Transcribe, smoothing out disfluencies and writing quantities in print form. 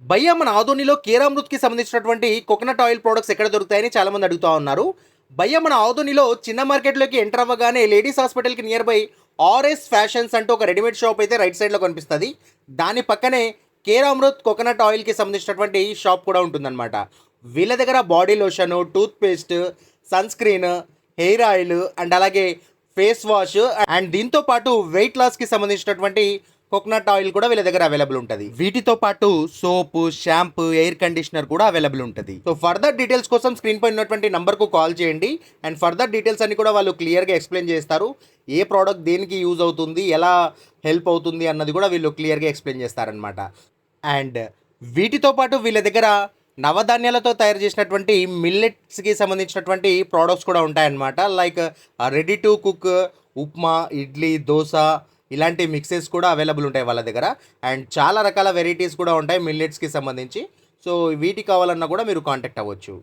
భయ్యా మన ఆదోనిలో కేరామృత్‌కి సంబంధించినటువంటి కోకోనట్ ఆయిల్ ప్రొడక్ట్స్ ఎక్కడ దొరుకుతాయని చాలామంది అడుగుతా ఉన్నారు. భయ్యా మన ఆదోనిలో చిన్న మార్కెట్‌లోకి ఎంటర్ అవ్వగానే లేడీస్ హాస్పిటల్‌కి నియర్ బై ఆర్ఎస్ ఫ్యాషన్స్ అంటూ ఒక రెడీమేడ్ షాప్ అయితే రైట్ సైడ్‌లో కనిపిస్తది. దాని పక్కనే కేరామృత్ కోకోనట్ ఆయిల్‌కి సంబంధించినటువంటి షాప్ కూడా ఉంటుందన్నమాట. వీళ్ళ దగ్గర body lotion, toothpaste, sunscreen, hair oil and అలాగే ఫేస్ వాష్ అండ్ దీంతో పాటు వెయిట్ లాస్‌కి సంబంధించినటువంటి కోకోనట్ ఆయిల్ కూడా వీళ్ళ దగ్గర అవైలబుల్ ఉంటుంది. వీటితో పాటు సోపు, షాంపూ, ఎయిర్ కండిషనర్ కూడా అవైలబుల్ ఉంటుంది. సో ఫర్దర్ డీటెయిల్స్ కోసం స్క్రీన్ పై ఉన్నటువంటి నంబర్కు కాల్ చేయండి. అండ్ ఫర్దర్ డీటెయిల్స్ అన్ని కూడా వాళ్ళు క్లియర్గా ఎక్స్ప్లెయిన్ చేస్తారు. ఏ ప్రోడక్ట్ దేనికి యూజ్ అవుతుంది, ఎలా హెల్ప్ అవుతుంది అన్నది కూడా వీళ్ళు క్లియర్గా ఎక్స్ప్లెయిన్ చేస్తారనమాట. అండ్ వీటితో పాటు వీళ్ళ దగ్గర నవధాన్యాలతో తయారు చేసినటువంటి మిల్లెట్స్కి సంబంధించినటువంటి ప్రోడక్ట్స్ కూడా ఉంటాయన్నమాట. Like ready to cook upma, idli, dosa ఇలాంటి మిక్సెస్ కూడా అవైలబుల్ ఉంటాయి వాళ్ళ దగ్గర. అండ్ చాలా రకాల వెరైటీస్ కూడా ఉంటాయి మిల్లెట్స్కి సంబంధించి. సో వీటికి కావాలన్నా కూడా మీరు కాంటాక్ట్ అవ్వచ్చు.